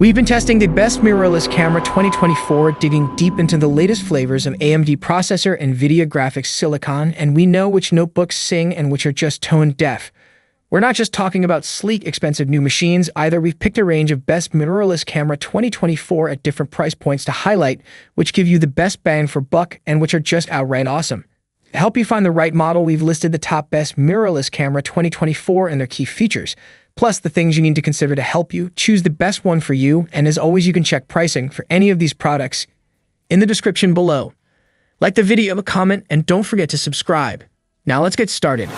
We've been testing the best mirrorless camera 2024, digging deep into the latest flavors of AMD processor and NVIDIA graphics silicon, and we know which notebooks sing and which are just tone deaf. We're not just talking about sleek, expensive new machines either. We've picked a range of best mirrorless camera 2024 at different price points to highlight, which give you the best bang for buck and which are just outright awesome. To help you find the right model, we've listed the top best mirrorless camera 2024 and their key features, plus the things you need to consider to help you choose the best one for you. And as always, you can check pricing for any of these products in the description below. Like the video, comment, and don't forget to subscribe. Now let's get started.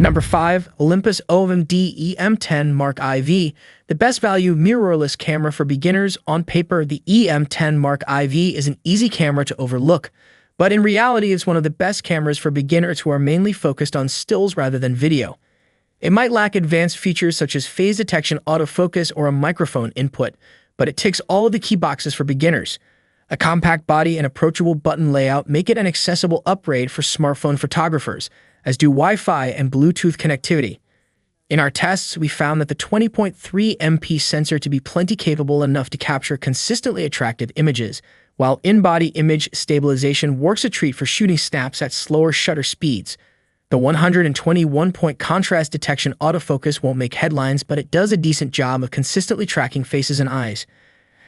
Number 5. Olympus OMD EM10 Mark IV, the best value mirrorless camera for beginners. On paper, the EM10 Mark IV is an easy camera to overlook, but in reality, it's one of the best cameras for beginners who are mainly focused on stills rather than video. It might lack advanced features such as phase detection, autofocus, or a microphone input, but it ticks all of the key boxes for beginners. A compact body and approachable button layout make it an accessible upgrade for smartphone photographers, as do Wi-Fi and Bluetooth connectivity. In our tests, we found that the 20.3 MP sensor to be plenty capable enough to capture consistently attractive images, while in-body image stabilization works a treat for shooting snaps at slower shutter speeds. The 121-point contrast detection autofocus won't make headlines, but it does a decent job of consistently tracking faces and eyes.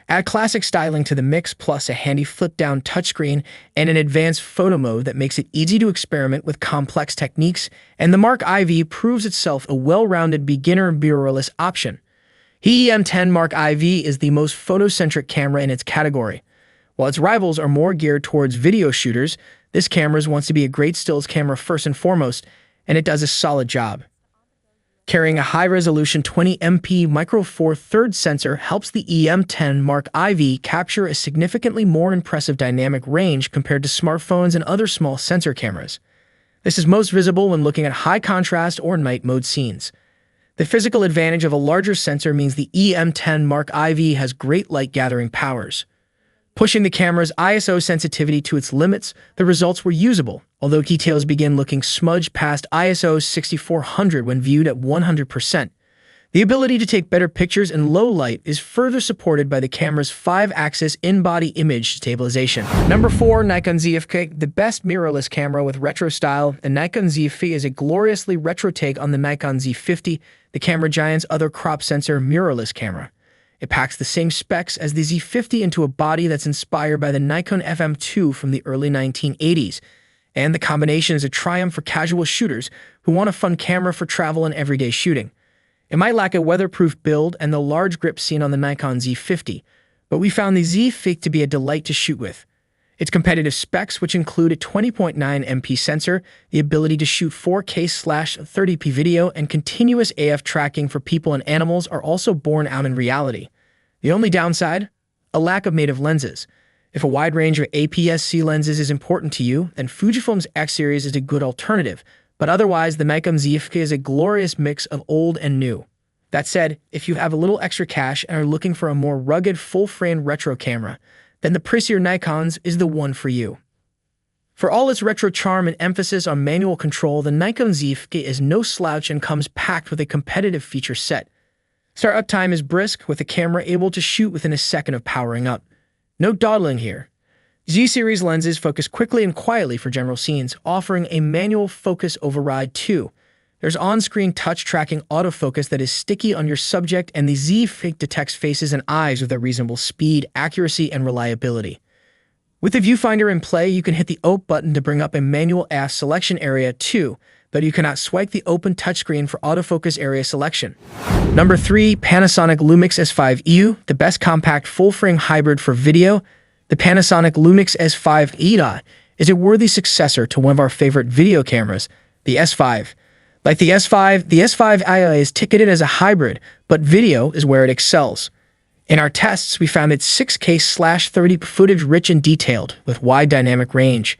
Add classic styling to the mix, plus a handy flip-down touchscreen and an advanced photo mode that makes it easy to experiment with complex techniques, and the Mark IV proves itself a well-rounded beginner mirrorless option. The EM10 Mark IV is the most photocentric camera in its category. While its rivals are more geared towards video shooters, this camera wants to be a great stills camera first and foremost, and it does a solid job. Carrying a high-resolution 20 MP Micro Four Thirds sensor helps the EM10 Mark IV capture a significantly more impressive dynamic range compared to smartphones and other small sensor cameras. This is most visible when looking at high-contrast or night mode scenes. The physical advantage of a larger sensor means the EM10 Mark IV has great light-gathering powers. Pushing the camera's ISO sensitivity to its limits, the results were usable, although details begin looking smudged past ISO 6400 when viewed at 100%. The ability to take better pictures in low light is further supported by the camera's 5-axis in-body image stabilization. Number 4. Nikon Z5, the best mirrorless camera with retro style. The Nikon Z5 is a gloriously retro take on the Nikon Z50, the camera giant's other crop sensor mirrorless camera. It packs the same specs as the Z50 into a body that's inspired by the Nikon FM2 from the early 1980s, and the combination is a triumph for casual shooters who want a fun camera for travel and everyday shooting. It might lack a weatherproof build and the large grip seen on the Nikon Z50, but we found the Z5 to be a delight to shoot with. Its competitive specs, which include a 20.9 MP sensor, the ability to shoot 4K/30p video, and continuous AF tracking for people and animals, are also borne out in reality. The only downside? A lack of native lenses. If a wide range of APS-C lenses is important to you, then Fujifilm's X-Series is a good alternative, but otherwise the Nikon Z5 is a glorious mix of old and new. That said, if you have a little extra cash and are looking for a more rugged full-frame retro camera, then the pricier Nikon's is the one for you. For all its retro charm and emphasis on manual control, the Nikon Z5 is no slouch and comes packed with a competitive feature set. Startup time is brisk, with the camera able to shoot within a second of powering up. No dawdling here. Z-series lenses focus quickly and quietly for general scenes, offering a manual focus override too. There's on-screen touch tracking autofocus that is sticky on your subject, and the Z5 detects faces and eyes with a reasonable speed, accuracy, and reliability. With the viewfinder in play, you can hit the Open button to bring up a manual AF selection area too, but you cannot swipe the open touchscreen for autofocus area selection. Number 3. Panasonic Lumix S5 II, the best compact full-frame hybrid for video. The Panasonic Lumix S5 II is a worthy successor to one of our favorite video cameras, the S5. Like the S5 II is ticketed as a hybrid, but video is where it excels. In our tests, we found its 6K/30 footage rich and detailed, with wide dynamic range.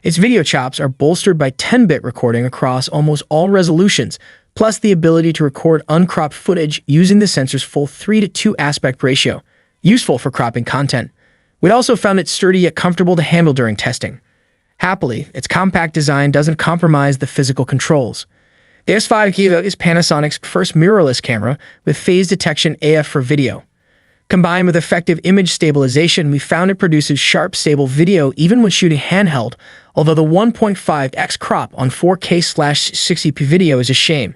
Its video chops are bolstered by 10-bit recording across almost all resolutions, plus the ability to record uncropped footage using the sensor's full 3:2 aspect ratio, useful for cropping content. We also found it sturdy yet comfortable to handle during testing. Happily, its compact design doesn't compromise the physical controls. The S5 II is Panasonic's first mirrorless camera with phase detection AF for video. Combined with effective image stabilization, we found it produces sharp, stable video even when shooting handheld, although the 1.5x crop on 4K/60p video is a shame.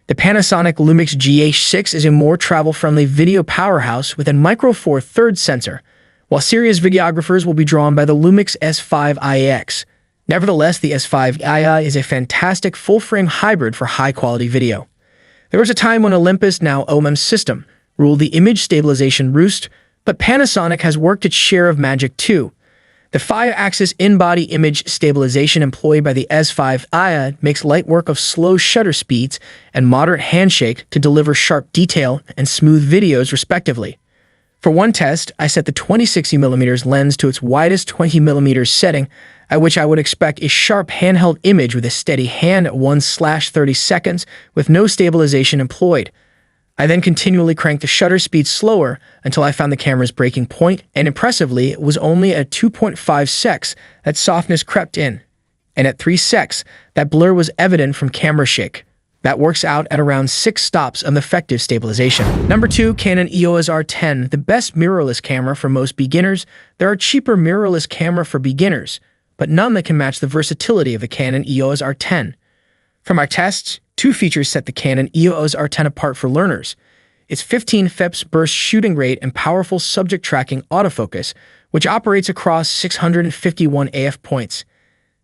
The Panasonic Lumix GH6 is a more travel-friendly video powerhouse with a Micro Four Thirds sensor, while serious videographers will be drawn by the Lumix S5 II. Nevertheless, the S5 II is a fantastic full-frame hybrid for high-quality video. There was a time when Olympus, now OM system, ruled the image stabilization roost, but Panasonic has worked its share of magic too. The 5-axis in-body image stabilization employed by the S5 II makes light work of slow shutter speeds and moderate handshake to deliver sharp detail and smooth videos respectively. For one test, I set the 20-60mm lens to its widest 20mm setting, at which I would expect a sharp handheld image with a steady hand at 1/30 seconds with no stabilization employed. I then continually cranked the shutter speed slower until I found the camera's breaking point, and impressively, it was only at 2.5 secs that softness crept in, and at 3 secs, that blur was evident from camera shake. That works out at around 6 stops of effective stabilization. Number 2, Canon EOS R10, the best mirrorless camera for most beginners. There are cheaper mirrorless camera for beginners, but none that can match the versatility of the Canon EOS R10. From our tests, 2 features set the Canon EOS R10 apart for learners. Its 15 fps burst shooting rate and powerful subject tracking autofocus, which operates across 651 AF points.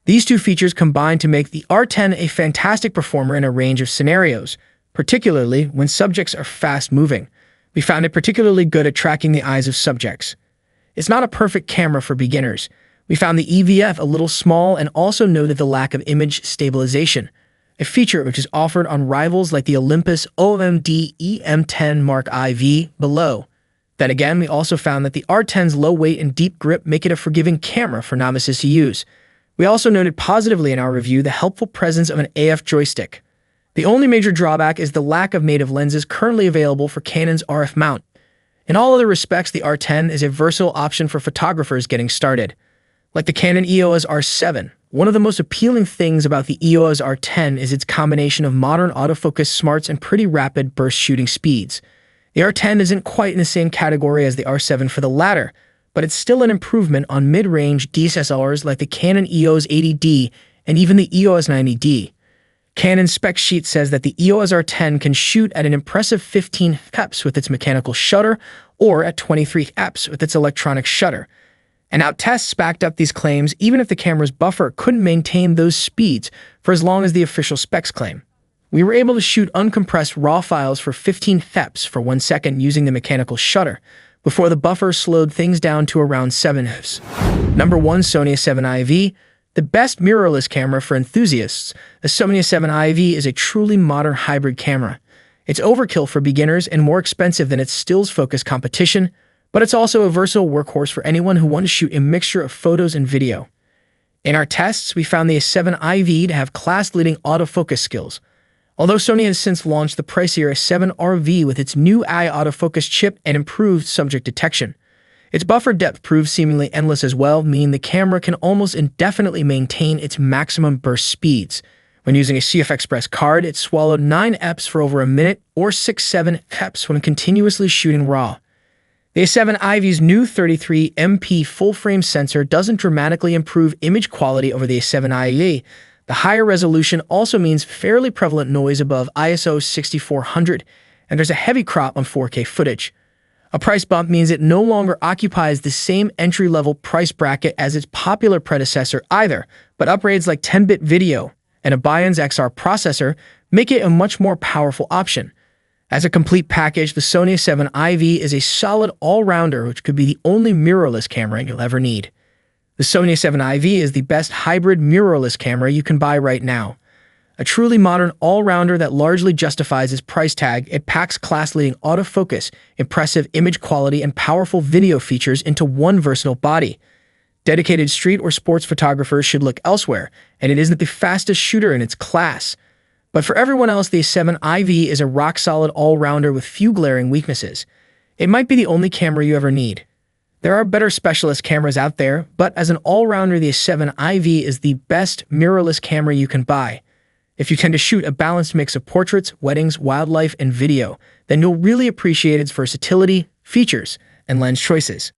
These 2 features combine to make the R10 a fantastic performer in a range of scenarios, particularly when subjects are fast-moving. We found it particularly good at tracking the eyes of subjects. It's not a perfect camera for beginners. We found the EVF a little small and also noted the lack of image stabilization, a feature which is offered on rivals like the Olympus OMD EM10 Mark IV below. Then again, we also found that the R10's low weight and deep grip make it a forgiving camera for novices to use. We also noted positively in our review the helpful presence of an AF joystick. The only major drawback is the lack of native lenses currently available for Canon's RF mount. In all other respects, the R10 is a versatile option for photographers getting started. Like the Canon EOS R7, one of the most appealing things about the EOS R10 is its combination of modern autofocus smarts and pretty rapid burst shooting speeds. The R10 isn't quite in the same category as the R7 for the latter, but it's still an improvement on mid-range DSLRs like the Canon EOS 80D and even the EOS 90D. Canon's spec sheet says that the EOS R10 can shoot at an impressive 15 fps with its mechanical shutter or at 23 fps with its electronic shutter. And our tests backed up these claims even if the camera's buffer couldn't maintain those speeds for as long as the official specs claim. We were able to shoot uncompressed RAW files for 15 fps for 1 second using the mechanical shutter, before the buffer slowed things down to around 7 fps. Number 1, Sony A7 IV, the best mirrorless camera for enthusiasts. The Sony A7 IV is a truly modern hybrid camera. It's overkill for beginners and more expensive than its stills-focused competition, but it's also a versatile workhorse for anyone who wants to shoot a mixture of photos and video. In our tests, we found the A7 IV to have class-leading autofocus skills. Although Sony has since launched the pricier A7 RV with its new eye autofocus chip and improved subject detection. Its buffer depth proves seemingly endless as well, meaning the camera can almost indefinitely maintain its maximum burst speeds. When using a CF Express card, it swallowed 9 fps for over a minute or 6-7 fps when continuously shooting RAW. The A7 IV's new 33MP full-frame sensor doesn't dramatically improve image quality over the A7 IV. The higher resolution also means fairly prevalent noise above ISO 6400, and there's a heavy crop on 4K footage. A price bump means it no longer occupies the same entry-level price bracket as its popular predecessor either, but upgrades like 10-bit video and a Bion's XR processor make it a much more powerful option. As a complete package, the Sony A7 IV is a solid all-rounder which could be the only mirrorless camera you'll ever need. The Sony A7 IV is the best hybrid mirrorless camera you can buy right now. A truly modern all-rounder that largely justifies its price tag, it packs class-leading autofocus, impressive image quality, and powerful video features into one versatile body. Dedicated street or sports photographers should look elsewhere, and it isn't the fastest shooter in its class. But for everyone else, the A7 IV is a rock-solid all-rounder with few glaring weaknesses. It might be the only camera you ever need. There are better specialist cameras out there, but as an all-rounder, the A7 IV is the best mirrorless camera you can buy. If you tend to shoot a balanced mix of portraits, weddings, wildlife, and video, then you'll really appreciate its versatility, features, and lens choices.